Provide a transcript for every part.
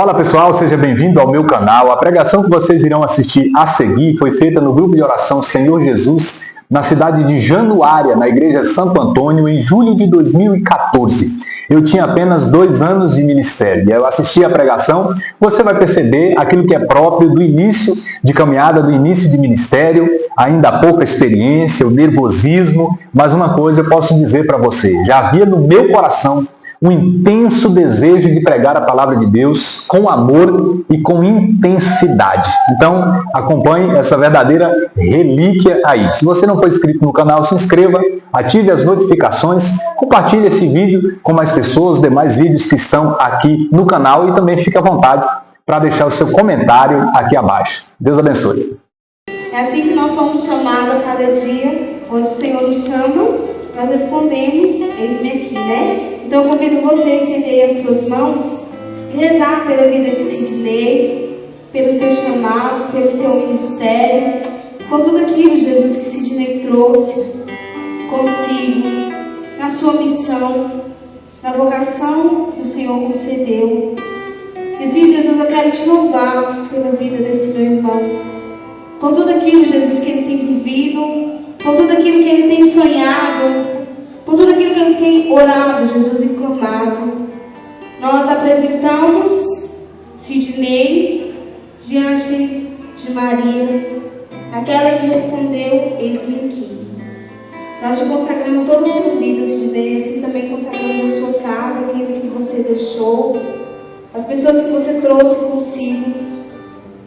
Fala pessoal, seja bem-vindo ao meu canal. A pregação que vocês irão assistir a seguir foi feita no grupo de oração Senhor Jesus, na cidade de Januária, na igreja Santo Antônio, em julho de 2014. Eu tinha apenas 2 anos de ministério. E eu assisti a pregação, você vai perceber aquilo que é próprio do início de caminhada, do início de ministério, ainda há pouca experiência, o nervosismo, mas uma coisa eu posso dizer para você, já havia no meu coração um intenso desejo de pregar a palavra de Deus com amor e com intensidade. Então, acompanhe essa verdadeira relíquia aí. Se você não for inscrito no canal, se inscreva, ative as notificações, compartilhe esse vídeo com mais pessoas, os demais vídeos que estão aqui no canal e também fique à vontade para deixar o seu comentário aqui abaixo. Deus abençoe. É assim que nós somos chamados a cada dia, onde o Senhor nos chama, nós respondemos, eis-me aqui, né? Então eu convido você a estender as suas mãos e rezar pela vida de Sidney, pelo seu chamado, pelo seu ministério, por tudo aquilo, Jesus, que Sidney trouxe consigo, na sua missão, na vocação que o Senhor concedeu. E sim, Jesus, eu quero te louvar pela vida desse meu irmão, por tudo aquilo, Jesus, que ele tem vivido, por tudo aquilo que ele tem sonhado, por tudo aquilo que ele tem orado, Jesus, e clamado. Nós apresentamos Sidney diante de Maria, aquela que respondeu, eis-me aqui. Nós te consagramos toda a sua vida, Sidney, assim também consagramos a sua casa, aqueles que você deixou, as pessoas que você trouxe consigo,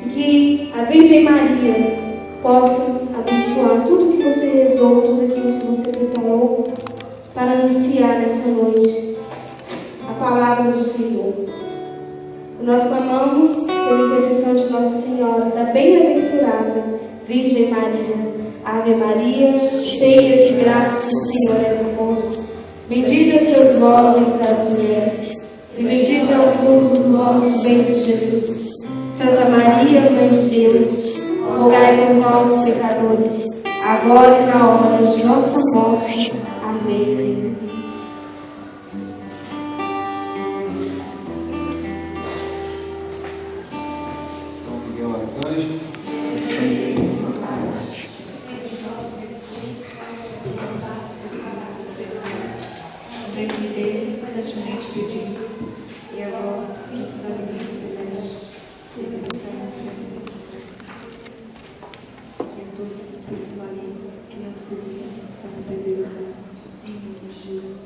e que a Virgem Maria possa abençoar tudo que você rezou, tudo aquilo que você preparou para anunciar nessa noite a palavra do Senhor. Nós clamamos pela intercessão de Nossa Senhora, da bem-aventurada Virgem Maria. Ave Maria, cheia de graça, o Senhor é convosco. Bendita sois vós entre as mulheres, e bendito é o fruto do vosso ventre, Jesus. Santa Maria, Mãe de Deus, rogai por nós, pecadores, agora e na hora de nossa morte. Amém. São Miguel Arcanjo, constantemente pedimos, e a vós, que nos amigos celeste, e todos os espíritos malignos que não puriam para perder os anos, em nome de Jesus.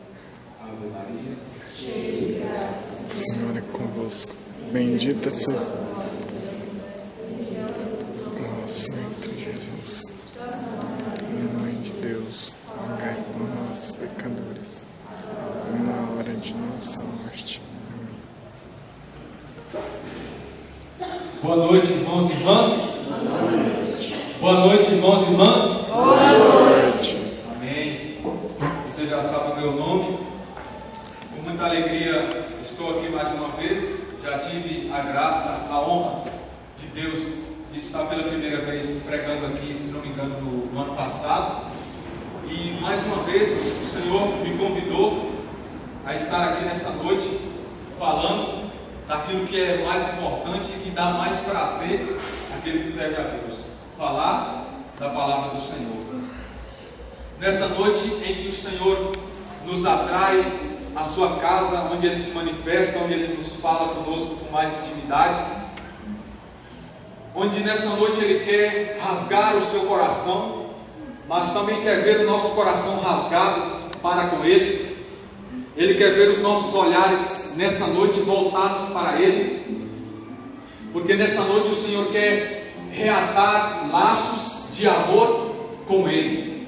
Ave Maria, Cheia de graça, O Senhor é convosco. Bendita sois vós entre Jesus. Minha Mãe de Deus, rogai por nós, pecadores, na hora de nossa morte. Amém. boa noite, irmãos e irmãs. Boa noite, irmãos e irmãs. Boa noite. Amém. Você já sabe o meu nome. Com muita alegria estou aqui mais uma vez. Já tive a graça, a honra de Deus de estar pela primeira vez pregando aqui, se não me engano, no ano passado. E mais uma vez o Senhor me convidou a estar aqui nessa noite falando daquilo que é mais importante e que dá mais prazer àquele que serve a Deus. Falar da palavra do Senhor. Nessa noite em que o Senhor nos atrai à sua casa, onde Ele se manifesta, onde Ele nos fala conosco com mais intimidade, onde nessa noite Ele quer rasgar o seu coração, mas também quer ver o nosso coração rasgado para com Ele. Ele quer ver os nossos olhares nessa noite voltados para Ele, porque nessa noite o Senhor quer reatar laços de amor com Ele.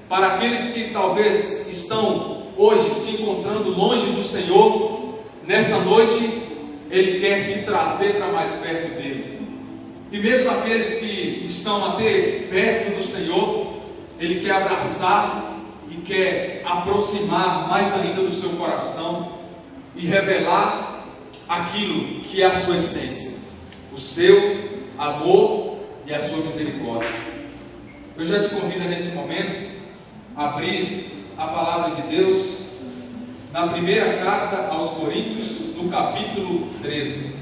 Para aqueles que talvez estão hoje se encontrando longe do Senhor, nessa noite Ele quer te trazer para mais perto dEle. E mesmo aqueles que estão até perto do Senhor, Ele quer abraçar e quer aproximar mais ainda do seu coração e revelar aquilo que é a sua essência, o seu amor e a sua misericórdia. Eu já te convido nesse momento a abrir a palavra de Deus na primeira carta aos Coríntios, no capítulo 13.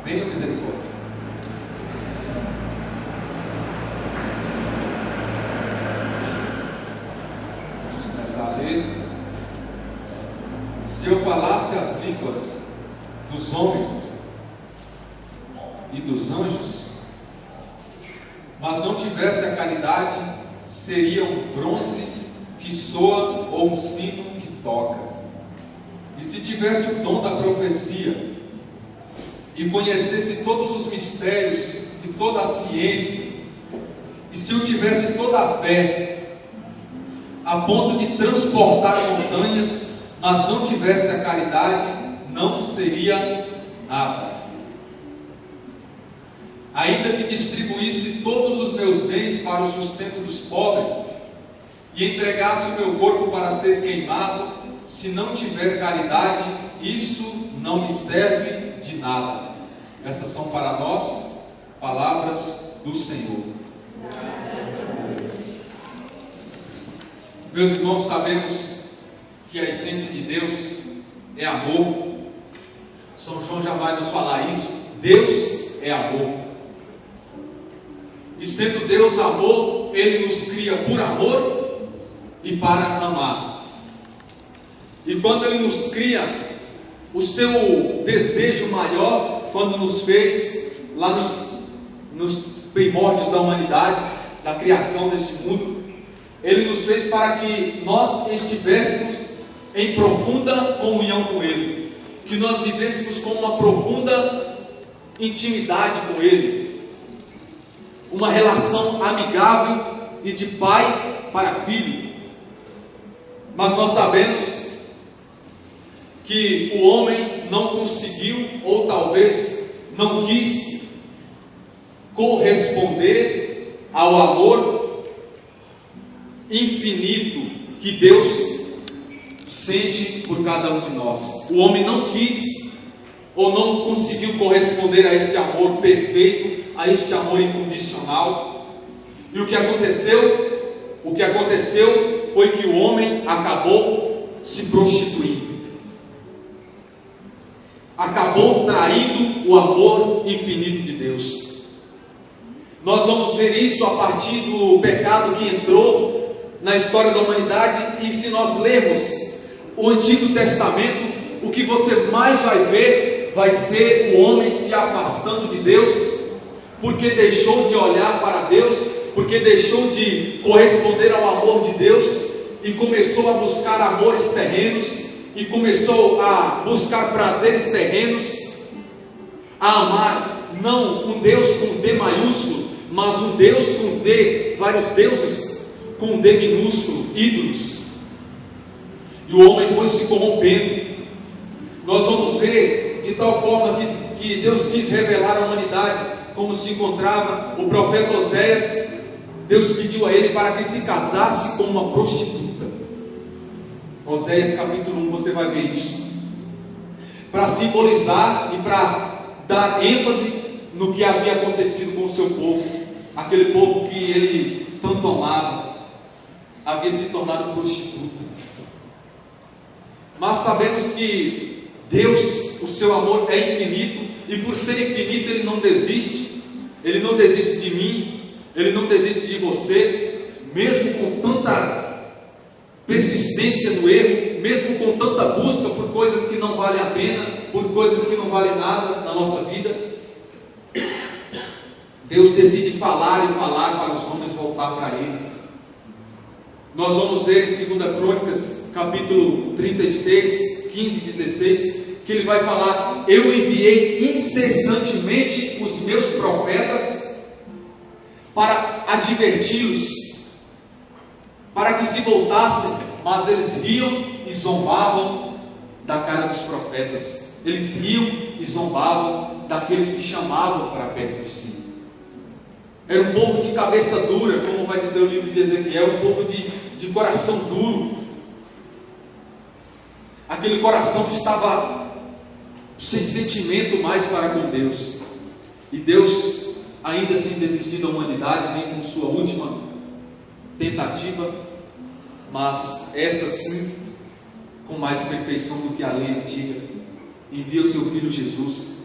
Venha misericórdia. Vamos começar a ler. Se eu falasse as línguas dos homens e dos anjos, mas não tivesse a caridade, seria um bronze que soa ou um sino que toca. E se tivesse o dom da profecia, e conhecesse todos os mistérios e toda a ciência, e se eu tivesse toda a fé, a ponto de transportar montanhas, mas não tivesse a caridade, não seria nada. Ainda que distribuísse todos os meus bens para o sustento dos pobres, e entregasse o meu corpo para ser queimado, se não tiver caridade, isso não me serve de nada. Essas são para nós palavras do Senhor. Meus irmãos, sabemos que a essência de Deus é amor. São João já vai nos falar isso. Deus é amor. E sendo Deus amor, Ele nos cria por amor e para amar. E quando Ele nos cria, o seu desejo maior, quando nos fez lá nos primórdios da humanidade, da criação desse mundo, Ele nos fez para que nós estivéssemos em profunda comunhão com Ele, que nós vivêssemos com uma profunda intimidade com Ele, uma relação amigável e de pai para filho. Mas nós sabemos que o homem não conseguiu, ou talvez não quis, corresponder ao amor infinito que Deus sente por cada um de nós. O homem não quis, ou não conseguiu corresponder a este amor perfeito, a este amor incondicional. E o que aconteceu? O que aconteceu foi que o homem acabou se prostituindo. Acabou traindo o amor infinito de Deus. Nós vamos ver isso a partir do pecado que entrou na história da humanidade. E se nós lermos o Antigo Testamento, o que você mais vai ver vai ser o homem se afastando de Deus, porque deixou de olhar para Deus, porque deixou de corresponder ao amor de Deus e começou a buscar amores terrenos, e começou a buscar prazeres terrenos, a amar não um Deus com D maiúsculo, mas um Deus com D, vários deuses com D minúsculo, ídolos. E o homem foi se corrompendo. Nós vamos ver de tal forma que Deus quis revelar à humanidade como se encontrava o profeta Oséias. Deus pediu a ele para que se casasse com uma prostituta. Oséias capítulo 1, você vai ver isso, para simbolizar e para dar ênfase no que havia acontecido com o seu povo, aquele povo que ele tanto amava, havia se tornado prostituta. Mas sabemos que Deus, o seu amor é infinito, e por ser infinito Ele não desiste de mim, Ele não desiste de você, mesmo com tanta persistência no erro, mesmo com tanta busca por coisas que não valem a pena, por coisas que não valem nada na nossa vida. Deus decide falar e falar para os homens voltar para Ele. Nós vamos ver em 2 Crônicas, capítulo 36, 15 e 16, que Ele vai falar: eu enviei incessantemente os meus profetas para adverti-los, para que se voltassem, mas eles riam e zombavam da cara dos profetas. Eles riam e zombavam daqueles que chamavam para perto de si. Era um povo de cabeça dura, como vai dizer o livro de Ezequiel, um povo de coração duro, aquele coração que estava sem sentimento mais para com Deus. E Deus, ainda sem desistir da humanidade, vem com sua última tentativa, mas essa sim, com mais perfeição do que a lei antiga. Envia o seu Filho Jesus.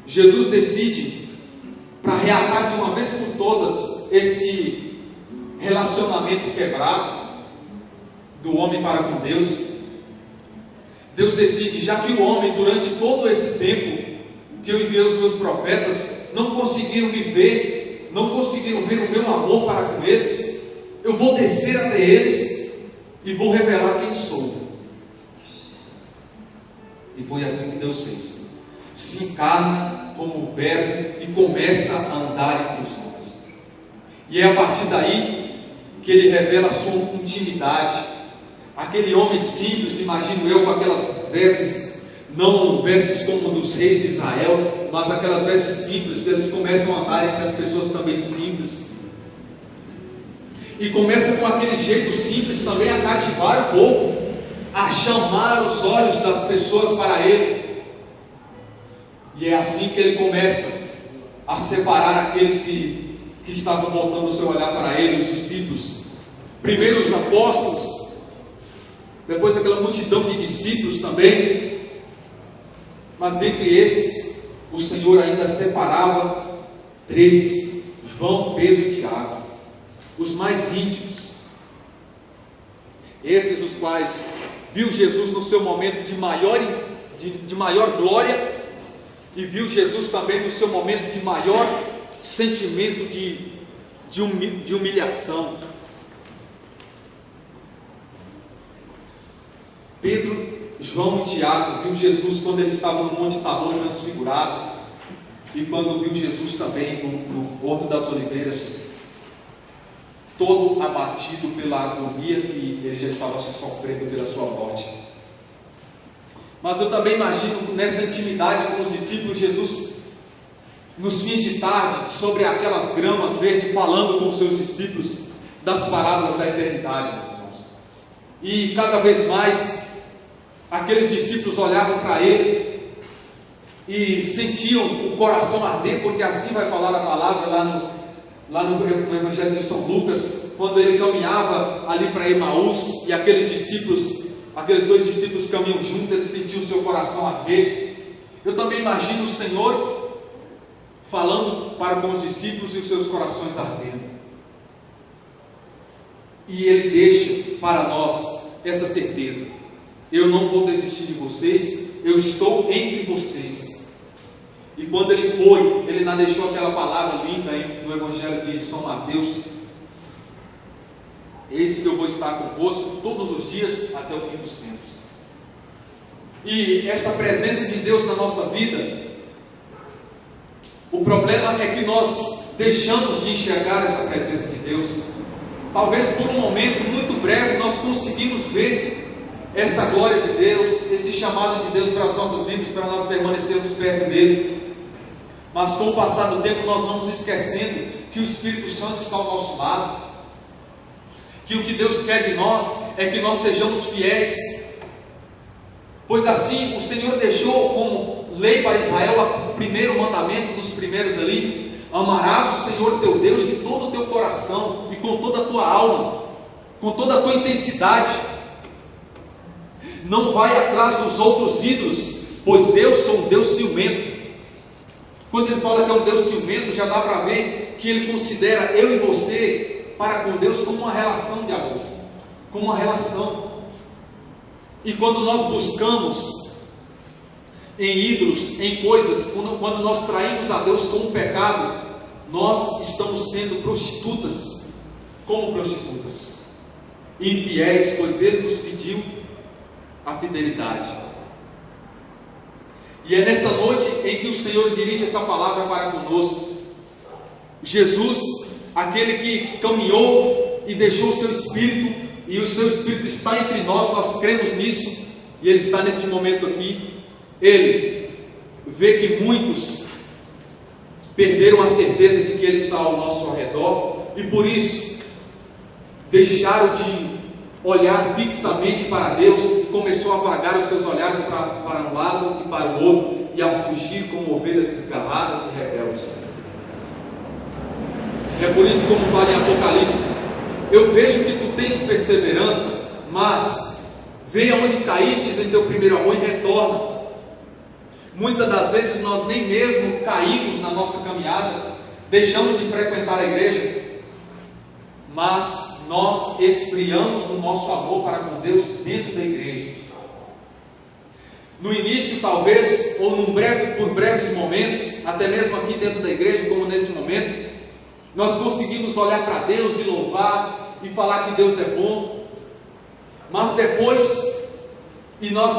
Jesus decide, para reatar de uma vez por todas esse relacionamento quebrado do homem para com Deus. Deus decide, já que o homem, durante todo esse tempo que eu enviei os meus profetas, não conseguiram me ver, não conseguiram ver o meu amor para com eles, eu vou descer até eles e vou revelar quem sou. E foi assim que Deus fez. Se encarna como verbo e começa a andar entre os homens. E é a partir daí que ele revela a sua intimidade. Aquele homem simples, imagino eu, com aquelas vestes, não vestes como dos reis de Israel, mas aquelas vestes simples, eles começam a andar entre as pessoas também simples. E começa com aquele jeito simples também a cativar o povo, a chamar os olhos das pessoas para ele. E é assim que ele começa a separar aqueles que estavam voltando o seu olhar para ele, os discípulos. Primeiro os apóstolos, depois aquela multidão de discípulos também. Mas dentre esses, o Senhor ainda separava 3, João, Pedro e Tiago, os mais íntimos. Esses os quais viu Jesus no seu momento de maior glória, e viu Jesus também no seu momento de maior sentimento de humilhação. Pedro, João e Tiago viu Jesus quando ele estava no Monte Tabor transfigurado, e quando viu Jesus também no Horto das Oliveiras, todo abatido pela agonia que ele já estava sofrendo pela sua morte. Mas eu também imagino nessa intimidade com os discípulos, Jesus nos fins de tarde, sobre aquelas gramas verdes, falando com os seus discípulos das parábolas da eternidade, meus irmãos. E cada vez mais aqueles discípulos olhavam para ele e sentiam o coração arder, porque assim vai falar a palavra lá no Evangelho de São Lucas, quando ele caminhava ali para Emaús, e aqueles 2 discípulos caminham juntos, ele sentiu o seu coração arder. Eu também imagino o Senhor falando para com os discípulos e os seus corações ardendo. E ele deixa para nós essa certeza: eu não vou desistir de vocês, eu estou entre vocês. E quando ele foi, ele ainda deixou aquela palavra linda no Evangelho de São Mateus: eis que eu vou estar convosco todos os dias até o fim dos tempos. E essa presença de Deus na nossa vida, o problema é que nós deixamos de enxergar essa presença de Deus. Talvez por um momento muito breve nós conseguimos ver essa glória de Deus, esse chamado de Deus para as nossas vidas, para nós permanecermos perto dele. Mas com o passar do tempo nós vamos esquecendo que o Espírito Santo está ao nosso lado, que o que Deus quer de nós é que nós sejamos fiéis, pois assim o Senhor deixou como lei para Israel o primeiro mandamento dos primeiros ali: amarás o Senhor teu Deus de todo o teu coração e com toda a tua alma, com toda a tua intensidade. Não vai atrás dos outros ídolos, pois eu sou um Deus ciumento. Quando ele fala que é um Deus ciumento, já dá para ver que ele considera eu e você para com Deus como uma relação de amor, como uma relação. E quando nós buscamos em ídolos, em coisas, quando nós traímos a Deus com o pecado, nós estamos sendo prostitutas, como prostitutas, infiéis, pois Ele nos pediu a fidelidade. E é nessa noite em que o Senhor dirige essa palavra para conosco. Jesus, aquele que caminhou e deixou o seu Espírito, e o seu Espírito está entre nós, nós cremos nisso, e Ele está nesse momento aqui. Ele vê que muitos perderam a certeza de que Ele está ao nosso redor, e por isso deixaram de olhar fixamente para Deus e começou a vagar os seus olhares para um lado e para o outro e a fugir como ovelhas desgarradas e rebeldes. É por isso, como fala em Apocalipse, eu vejo que tu tens perseverança, mas vem aonde caístes em teu primeiro amor e retorna. Muitas das vezes nós nem mesmo caímos na nossa caminhada, deixamos de frequentar a igreja, mas nós esfriamos no nosso amor para com Deus dentro da igreja. No início, talvez, ou por breves momentos, até mesmo aqui dentro da igreja, como nesse momento, nós conseguimos olhar para Deus e louvar e falar que Deus é bom, mas depois, e nós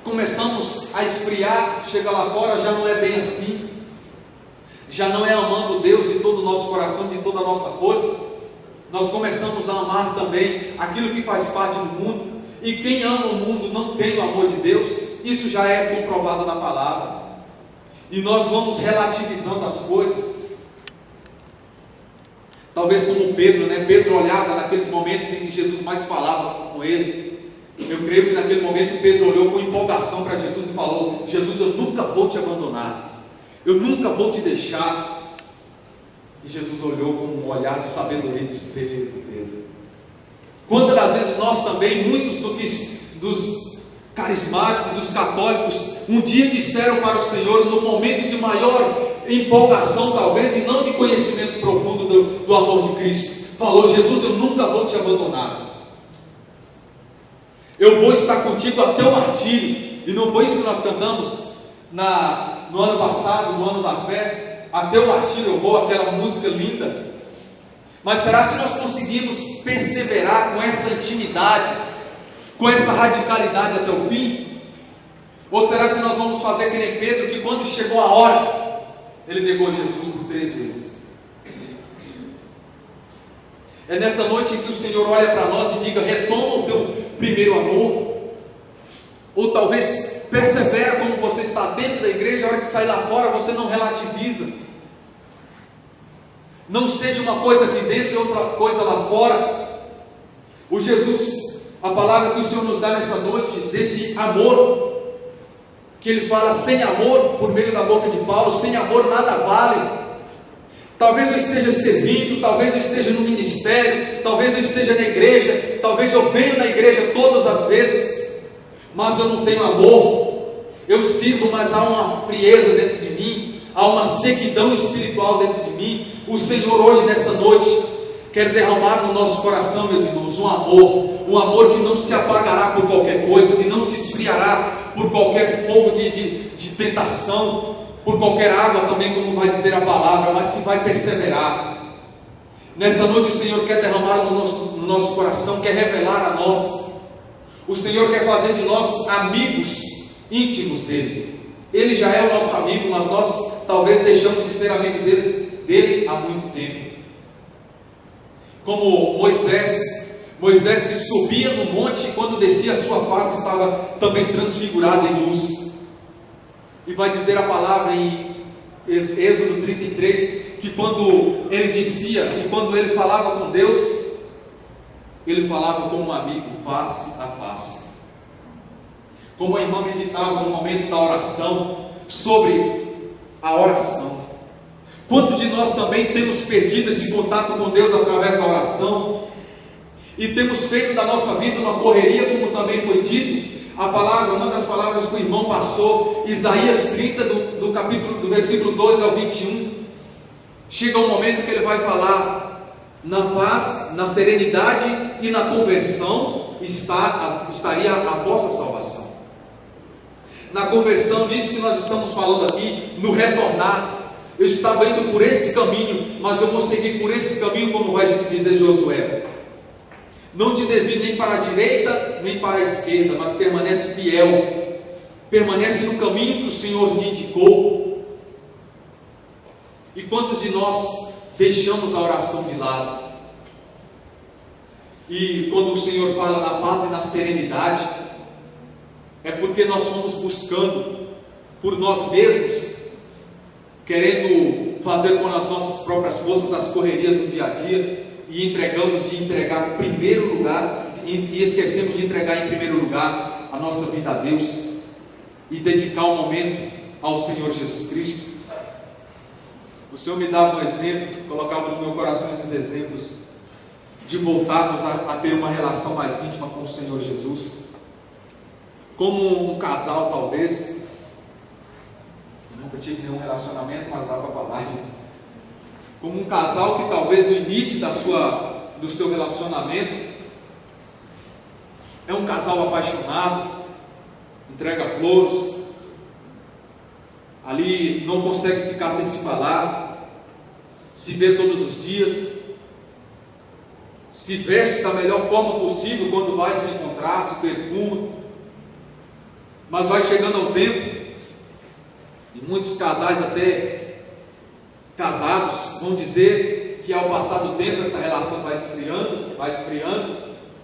começamos a esfriar, chega lá fora, já não é bem assim, já não é amando Deus de todo o nosso coração, de toda a nossa força. Nós começamos a amar também aquilo que faz parte do mundo, e quem ama o mundo não tem o amor de Deus, isso já é comprovado na palavra, e nós vamos relativizando as coisas. Talvez como Pedro, Pedro olhava naqueles momentos em que Jesus mais falava com eles. Eu creio que naquele momento Pedro olhou com empolgação para Jesus e falou: Jesus, eu nunca vou te abandonar, eu nunca vou te deixar. E Jesus olhou com um olhar de sabedoria e disse: Pedro. Quantas das vezes nós também, muitos dos carismáticos, dos católicos, um dia disseram para o Senhor, no momento de maior empolgação talvez, e não de conhecimento profundo do amor de Cristo, falou: Jesus, eu nunca vou te abandonar, eu vou estar contigo até o martírio. E não foi isso que nós cantamos no ano passado, no ano da fé? Até o martírio eu vou, aquela música linda. Mas será se nós conseguimos perseverar com essa intimidade, com essa radicalidade até o fim? Ou será se nós vamos fazer que nem Pedro, que quando chegou a hora, ele negou Jesus por 3 vezes? É nessa noite em que o Senhor olha para nós e diga: retoma o teu primeiro amor. Ou talvez persevera como você está dentro da igreja, a hora que sair lá fora você não relativiza. Não seja uma coisa aqui dentro e outra coisa lá fora. O Jesus, a palavra que o Senhor nos dá nessa noite, desse amor, que Ele fala: sem amor, por meio da boca de Paulo, sem amor nada vale. Talvez eu esteja servindo, talvez eu esteja no ministério, talvez eu esteja na igreja, talvez eu venha na igreja todas as vezes, mas eu não tenho amor. Eu sirvo, mas há uma frieza dentro de mim, há uma sequidão espiritual dentro de mim. O Senhor hoje, nessa noite, quer derramar no nosso coração, meus irmãos, um amor que não se apagará por qualquer coisa, que não se esfriará por qualquer fogo de tentação, por qualquer água também, como vai dizer a palavra, mas que vai perseverar. Nessa noite o Senhor quer derramar no nosso coração, quer revelar a nós. O Senhor quer fazer de nós amigos íntimos dEle. Ele já é o nosso amigo, mas nós talvez deixamos de ser amigos dele há muito tempo. Como Moisés que subia no monte e quando descia a sua face estava também transfigurada em luz. E vai dizer a palavra em Êxodo 33, que quando ele descia e quando ele falava com Deus, ele falava como um amigo face a face. Como a irmã meditava no momento da oração, sobre a oração. Quantos de nós também temos perdido esse contato com Deus através da oração? E temos feito da nossa vida uma correria, como também foi dito. A palavra, uma das palavras que o irmão passou, Isaías 30, do versículo 12 ao 21, chega um momento que ele vai falar: na paz, na serenidade e na conversão estaria a vossa salvação. Na conversão, nisso que nós estamos falando aqui, no retornar. Eu estava indo por esse caminho, mas eu vou seguir por esse caminho, como vai dizer Josué. Não te desvie nem para a direita, nem para a esquerda, mas permanece fiel, permanece no caminho que o Senhor te indicou. E quantos de nós deixamos a oração de lado? E quando o Senhor fala na paz e na serenidade, é porque nós fomos buscando por nós mesmos, querendo fazer com as nossas próprias forças as correrias do dia a dia, e entregamos de entregar em primeiro lugar, e esquecemos de entregar em primeiro lugar a nossa vida a Deus e dedicar um momento ao Senhor Jesus Cristo. O Senhor me dava um exemplo, colocava no meu coração esses exemplos de voltarmos a ter uma relação mais íntima com o Senhor Jesus, como um casal talvez. Eu nunca tive nenhum relacionamento, mas dá para falar como um casal que talvez no início do seu relacionamento é um casal apaixonado, entrega flores, ali não consegue ficar sem se falar, se vê todos os dias, se veste da melhor forma possível quando vai se encontrar, se perfuma, mas vai chegando ao tempo, e muitos casais até casados vão dizer que ao passar do tempo essa relação vai esfriando,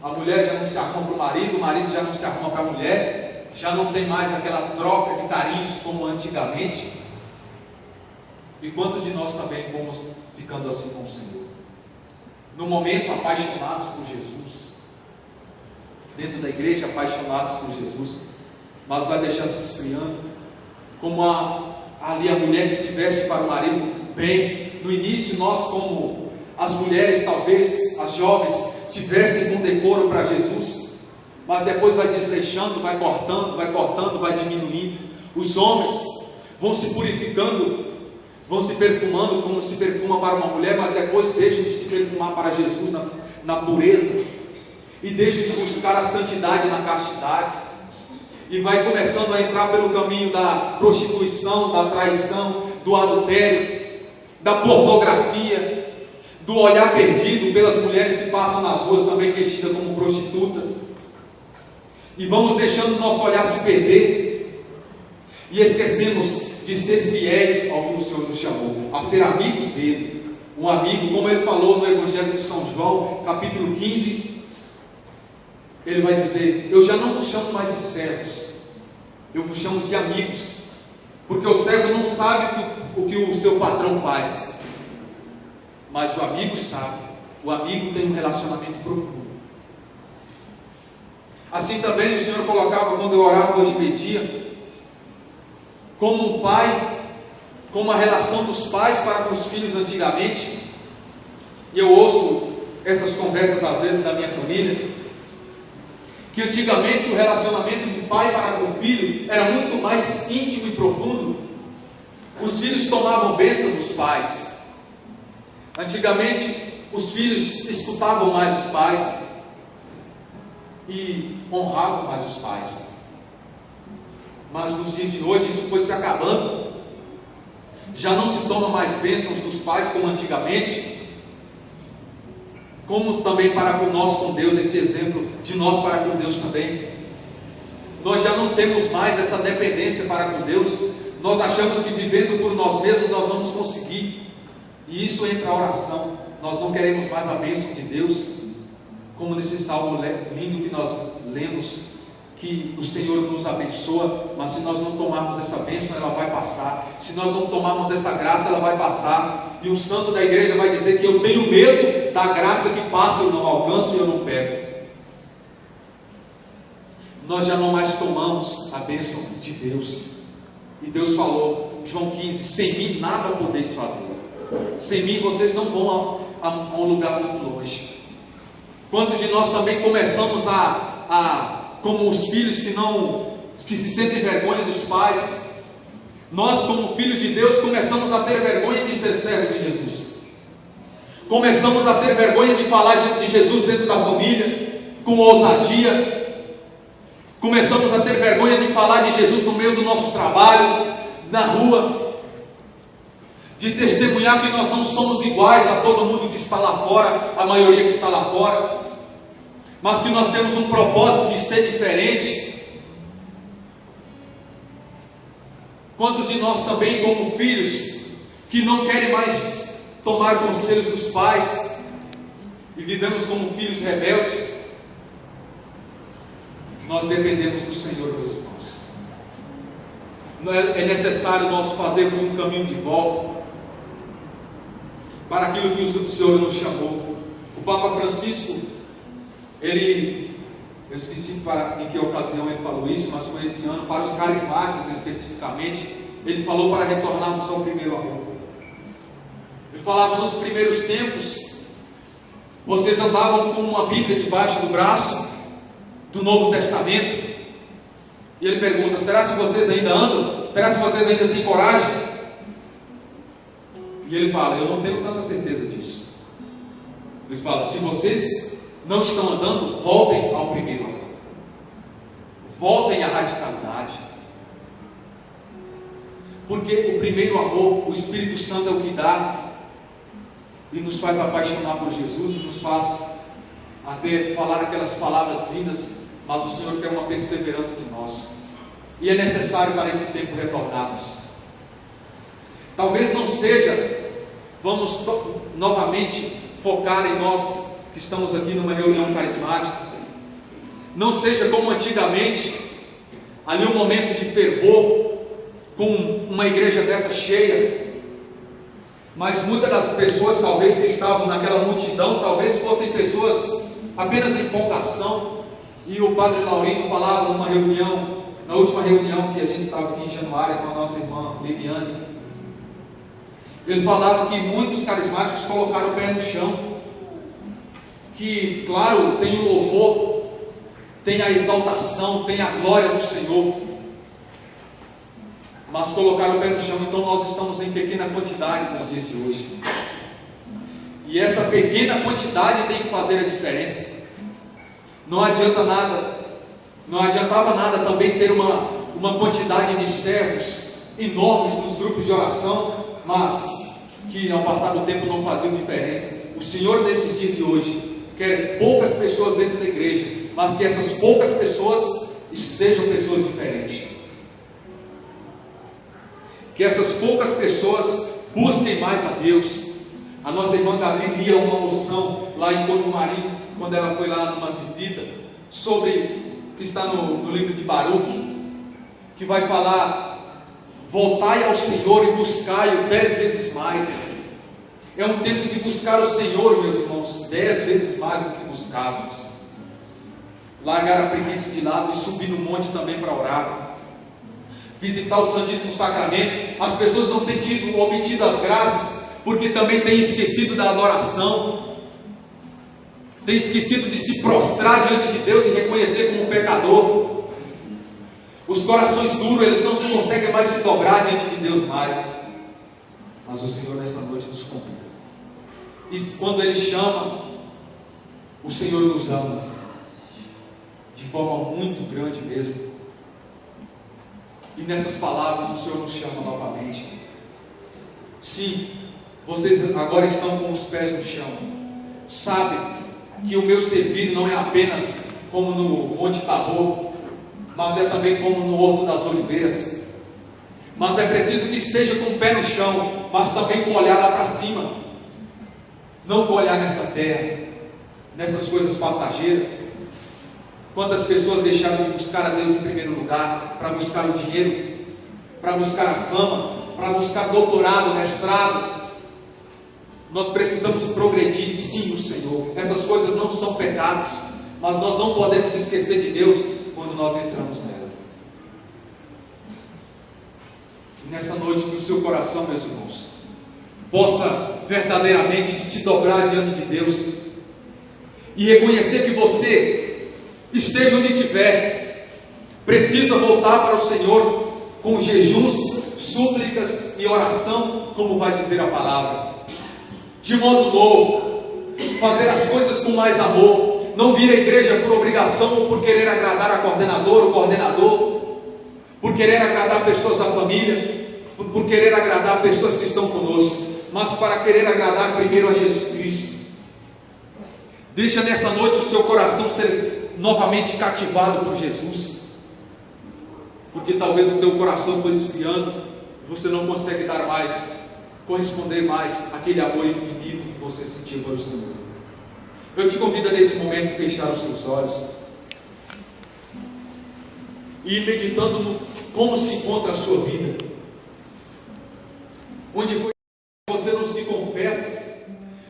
a mulher já não se arruma para o marido já não se arruma para a mulher, já não tem mais aquela troca de carinhos como antigamente. E quantos de nós também fomos ficando assim com o Senhor? No momento apaixonados por Jesus, dentro da igreja apaixonados por Jesus, mas vai deixar se esfriando, como ali a mulher que se veste para o marido bem. No início nós, como as mulheres talvez, as jovens, se vestem com decoro para Jesus, mas depois vai desleixando, vai cortando, vai diminuindo. Os homens vão se purificando, vão se perfumando como se perfuma para uma mulher, mas depois deixam de se perfumar para Jesus na pureza, e deixam de buscar a santidade na castidade, e vai começando a entrar pelo caminho da prostituição, da traição, do adultério, da pornografia, do olhar perdido pelas mulheres que passam nas ruas também vestidas como prostitutas, e vamos deixando o nosso olhar se perder, e esquecemos de ser fiéis ao que o Senhor nos chamou, a ser amigos dele. Um amigo, como ele falou no Evangelho de São João, capítulo 15, ele vai dizer: eu já não vos chamo mais de servos, eu vos chamo de amigos, porque o servo não sabe o que o seu patrão faz, mas o amigo sabe. O amigo tem um relacionamento profundo. Assim também o Senhor colocava, quando eu orava hoje meio-dia, como um pai, como a relação dos pais para com os filhos antigamente. E eu ouço essas conversas às vezes da minha família, que antigamente o relacionamento de pai para com o filho era muito mais íntimo e profundo. Os filhos tomavam bênção dos pais. Antigamente os filhos escutavam mais os pais e honravam mais os pais. Mas nos dias de hoje isso foi se acabando. Já não se toma mais bênçãos dos pais como antigamente, como também para com nós com Deus, esse exemplo de nós para com Deus também. Nós já não temos mais essa dependência para com Deus. Nós achamos que vivendo por nós mesmos nós vamos conseguir, e isso entra a oração. Nós não queremos mais a bênção de Deus, como nesse salmo lindo que nós lemos, que o Senhor nos abençoa, mas se nós não tomarmos essa bênção, ela vai passar. Se nós não tomarmos essa graça, ela vai passar. E um santo da igreja vai dizer que eu tenho medo da graça que passa, eu não alcanço e eu não pego. Nós já não mais tomamos a bênção de Deus. E Deus falou, João 15, sem mim nada podeis fazer. Sem mim vocês não vão a um lugar muito longe. Quantos de nós também começamos como os filhos que se sentem vergonha dos pais? Nós, como filhos de Deus, começamos a ter vergonha de ser servo de Jesus. Começamos a ter vergonha de falar de Jesus dentro da família, com ousadia. Começamos a ter vergonha de falar de Jesus no meio do nosso trabalho, na rua, de testemunhar que nós não somos iguais a todo mundo que está lá fora, a maioria que está lá fora, mas que nós temos um propósito de ser diferente. Quantos de nós também, como filhos, que não querem mais tomar conselhos dos pais, e vivemos como filhos rebeldes? Nós dependemos do Senhor, meus irmãos. É necessário nós fazermos um caminho de volta para aquilo que o Senhor nos chamou. O Papa Francisco, eu esqueci em que ocasião ele falou isso, mas foi esse ano, para os carismáticos especificamente, ele falou para retornarmos ao primeiro amor. Ele falava: nos primeiros tempos, vocês andavam com uma Bíblia debaixo do braço, do Novo Testamento, e ele pergunta: será se vocês ainda andam? Será se vocês ainda têm coragem? E ele fala: eu não tenho tanta certeza disso. Ele fala: se vocês não estão andando, voltem ao primeiro amor. Voltem à radicalidade. Porque o primeiro amor, o Espírito Santo é o que dá e nos faz apaixonar por Jesus, nos faz até falar aquelas palavras lindas, mas o Senhor quer uma perseverança de nós. E é necessário para esse tempo retornarmos. Talvez não seja, vamos novamente focar em nós que estamos aqui numa reunião carismática, não seja como antigamente, ali um momento de fervor, com uma igreja dessa cheia, mas muitas das pessoas talvez que estavam naquela multidão, talvez fossem pessoas apenas em empolgação. E o Padre Laurino falava numa reunião, na última reunião que a gente estava aqui em Januária com a nossa irmã Liliane, ele falava que muitos carismáticos colocaram o pé no chão, que claro, tem o louvor, tem a exaltação, tem a glória do Senhor, mas colocaram o pé no chão. Então nós estamos em pequena quantidade nos dias de hoje, e essa pequena quantidade tem que fazer a diferença. Não adianta nada, não adiantava nada também ter uma quantidade de servos enormes nos grupos de oração, mas que ao passar do tempo não faziam diferença. O Senhor nesses dias de hoje quer poucas pessoas dentro da igreja, mas que essas poucas pessoas sejam pessoas diferentes. Que essas poucas pessoas busquem mais a Deus. A nossa irmã Gabi lia uma moção lá em Corpo Marinho, quando ela foi lá numa visita, sobre, que está no livro de Baruque, que vai falar: voltai ao Senhor e buscai-o 10 vezes mais. É um tempo de buscar o Senhor, meus irmãos, 10 vezes mais do que buscávamos. Largar a preguiça de lado e subir no monte também para orar. Visitar o Santíssimo Sacramento. As pessoas não têm obtido as graças, porque também têm esquecido da adoração, têm esquecido de se prostrar diante de Deus e reconhecer como pecador. Os corações duros, eles não se conseguem mais se dobrar diante de Deus mais. Mas o Senhor nessa noite nos convida. E quando Ele chama, o Senhor nos ama de forma muito grande mesmo. E nessas palavras o Senhor nos chama novamente. Sim, vocês agora estão com os pés no chão. Sabem que o meu servir não é apenas como no Monte Tabor, mas é também como no Horto das Oliveiras. Mas é preciso que esteja com o pé no chão, mas também com o olhar lá para cima. Não com o olhar nessa terra, nessas coisas passageiras. Quantas pessoas deixaram de buscar a Deus em primeiro lugar, para buscar o dinheiro, para buscar a fama, para buscar doutorado, mestrado. Nós precisamos progredir, sim, no Senhor. Essas coisas não são pecados, mas nós não podemos esquecer de Deus quando nós entramos nela. E nessa noite, que o seu coração, meus irmãos, possa verdadeiramente se dobrar diante de Deus e reconhecer que você, esteja onde estiver, precisa voltar para o Senhor com jejuns, súplicas e oração, como vai dizer a palavra, de modo novo, fazer as coisas com mais amor, não vir à igreja por obrigação ou por querer agradar a coordenadora ou coordenador, por querer agradar pessoas da família, por querer agradar pessoas que estão conosco, mas para querer agradar primeiro a Jesus Cristo. Deixa nessa noite o seu coração ser novamente cativado por Jesus, porque talvez o teu coração foi esfriando, você não consegue dar mais, corresponder mais àquele amor infinito que você sentiu para o Senhor. Eu te convido nesse momento a fechar os seus olhos e ir meditando no como se encontra a sua vida, onde foi que você não se confessa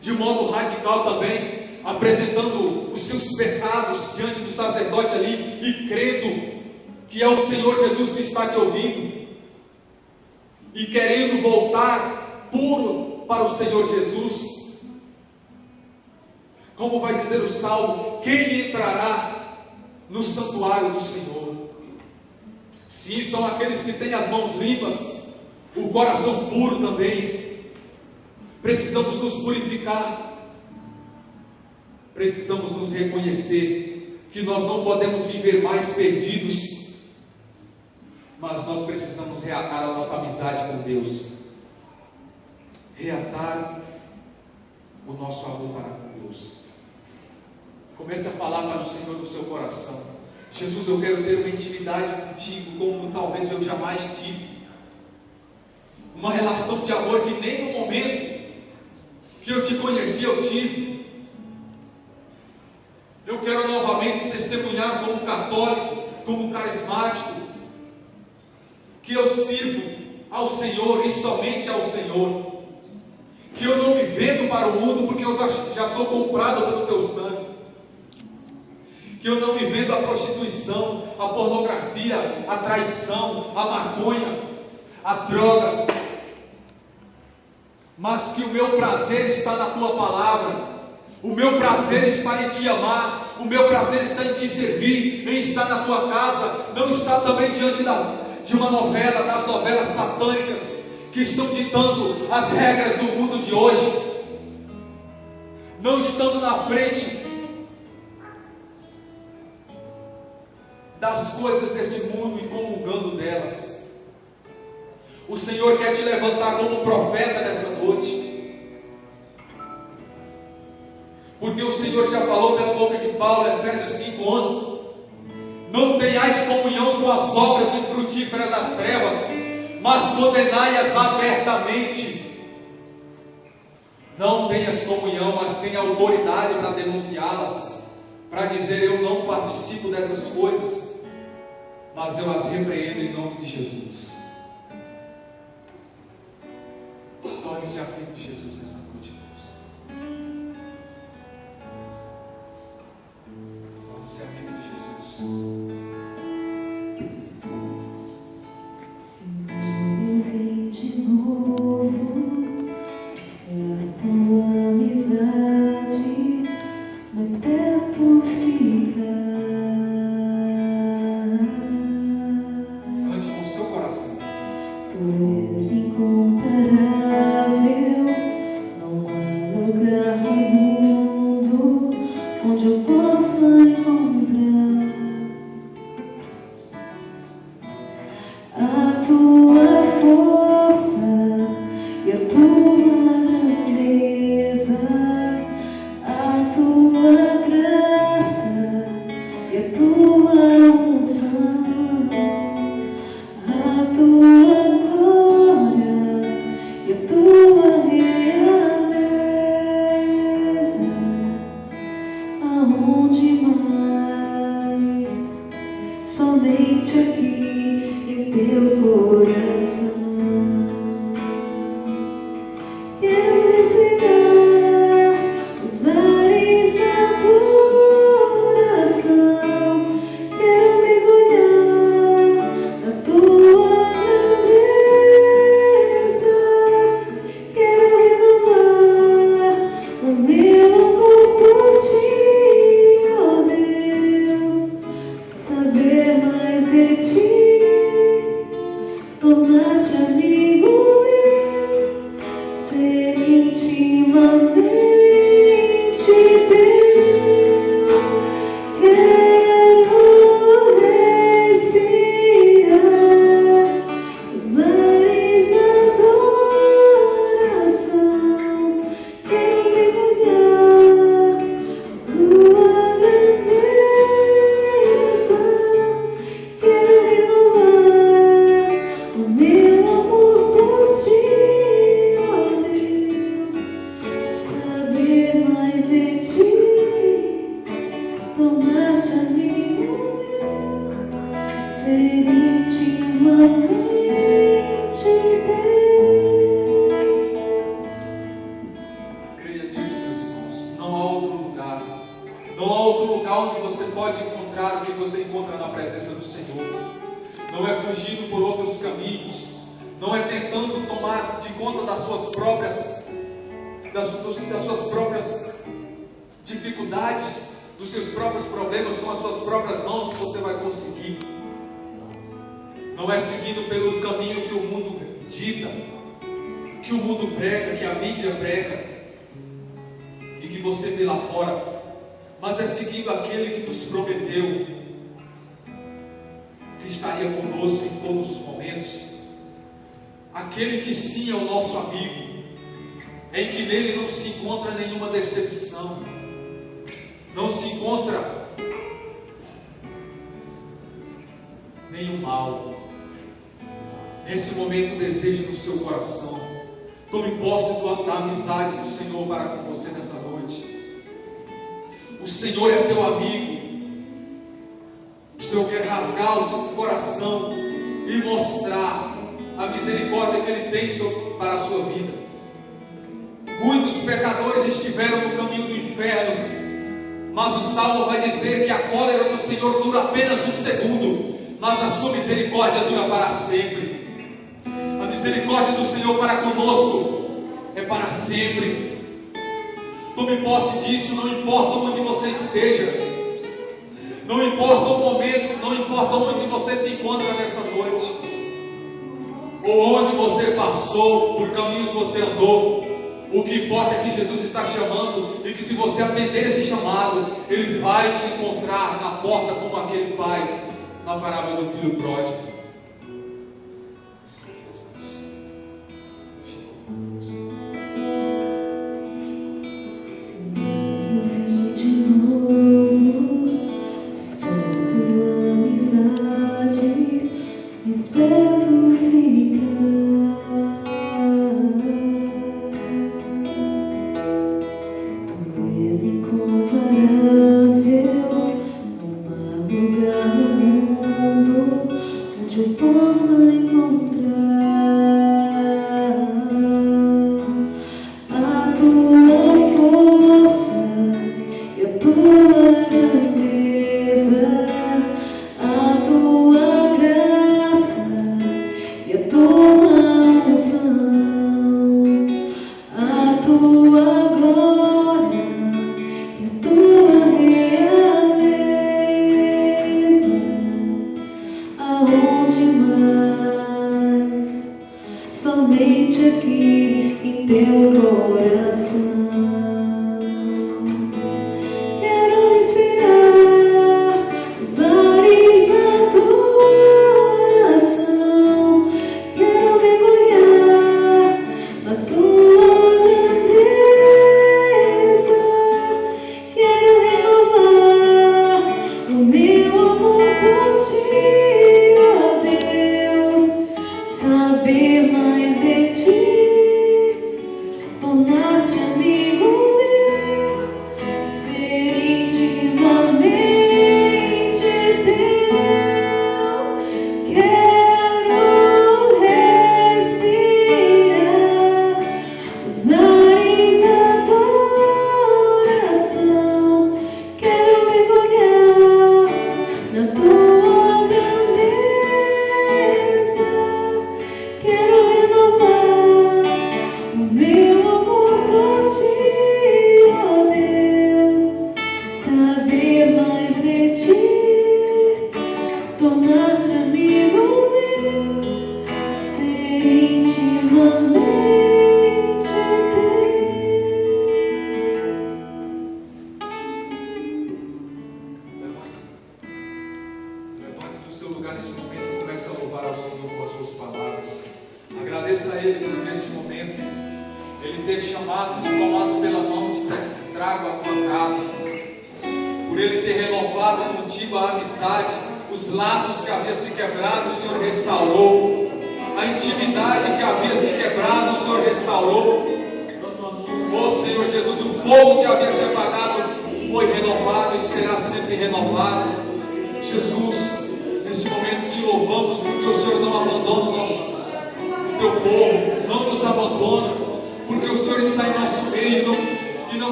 de modo radical também. apresentando os seus pecados diante do sacerdote ali e crendo que é o Senhor Jesus que está te ouvindo e querendo voltar puro para o Senhor Jesus. Como vai dizer o Salmo: quem entrará no santuário do Senhor? Sim, são aqueles que têm as mãos limpas, o coração puro também. Precisamos nos purificar, precisamos nos reconhecer que nós não podemos viver mais perdidos, mas nós precisamos reatar a nossa amizade com Deus, reatar o nosso amor para com Deus. Comece a falar para o Senhor no seu coração: Jesus, eu quero ter uma intimidade contigo como talvez eu jamais tive, uma relação de amor que nem no momento que eu te conheci eu tive. Eu quero novamente testemunhar como católico, como carismático, que eu sirvo ao Senhor e somente ao Senhor, que eu não me vendo para o mundo porque eu já sou comprado pelo teu sangue, que eu não me vendo a prostituição, a pornografia, a traição, a maconha, a drogas, mas que o meu prazer está na tua palavra, o meu prazer está em te amar, o meu prazer está em te servir, em estar na tua casa, não está também diante de uma novela, das novelas satânicas que estão ditando as regras do mundo de hoje, não estando na frente das coisas desse mundo e comungando delas. O Senhor quer te levantar como profeta nessa noite, porque o Senhor já falou pela boca de Paulo, Efésios 5:11: não tenhais comunhão com as obras infrutíferas das trevas, mas condenai-as abertamente. Não tenhas comunhão, mas tenha autoridade para denunciá-las, para dizer: eu não participo dessas coisas, mas eu as repreendo em nome de Jesus. Torne-se amigo de Jesus nessa noite, Deus. Torne-se amigo de Jesus. Senhor, vem de novo, buscar tua amizade, mais perto fica. Cante com o seu coração. Tu és incomparável, não há lugar no mundo onde eu possa encontrar a tua força e a tua grandeza, a tua graça e a tua unção, a tua glória e a tua realeza. Aonde mais? Somente aqui em teu coração. Quero respirar os ares da adoração. Quero mergulhar na tua grandeza. Quero renovar o meu amor por ti, ó Deus. Saber mais de ti, tornar-te amigo meu, ser intimamente teu. Quero respirar os ares da adoração. Quero mergulhar na tua grandeza. Quero renovar o meu amor por ti, ó Deus. Saber mais de ti, tornar-te amigo meu, ser intimamente teu. Creia nisso, meus irmãos. Não há outro lugar fugindo por outros caminhos, não é tentando tomar de conta das suas próprias dificuldades, dos seus próprios problemas com as suas próprias mãos que você vai conseguir. Não é seguindo pelo caminho que o mundo dita, que o mundo prega, que a mídia prega e que você vê lá fora, mas é seguindo aquele que nos prometeu que estaria conosco em todos os momentos, aquele que sim é o nosso amigo, em que nele não se encontra nenhuma decepção, não se encontra nenhum mal. Nesse momento, desejo no seu coração, tome posse da amizade do Senhor para com você nessa noite. O Senhor é teu amigo. O Senhor quer rasgar o seu coração e mostrar a misericórdia que Ele tem para a sua vida. Muitos pecadores estiveram no caminho do inferno, mas o Salmo vai dizer que a cólera do Senhor dura apenas um segundo, mas a sua misericórdia dura para sempre. A misericórdia do Senhor para conosco é para sempre. Tome posse disso, não importa onde você esteja, não importa o momento, não importa onde você se encontra nessa noite, ou onde você passou, por caminhos você andou. O que importa é que Jesus está chamando, e que se você atender esse chamado, Ele vai te encontrar na porta, como aquele pai na parábola do filho pródigo.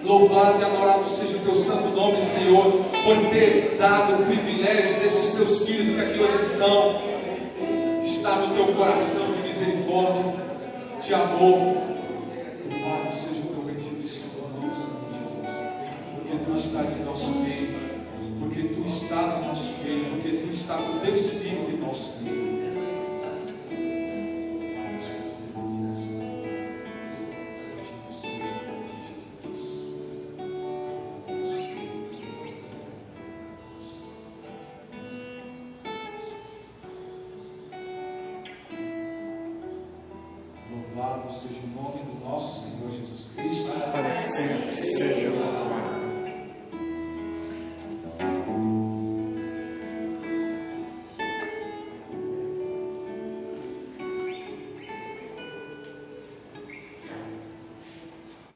Louvado e adorado seja o teu santo nome, Senhor, por ter dado o privilégio desses teus filhos que aqui hoje estão, estar no teu coração de misericórdia, de amor. Louvado seja o teu bendito e santo nome, Senhor Jesus, porque tu estás em nosso meio, porque tu estás em nosso meio, porque tu estás com o teu Espírito em nosso meio. Louvado seja o nome do nosso Senhor Jesus Cristo. Para sempre seja louvado.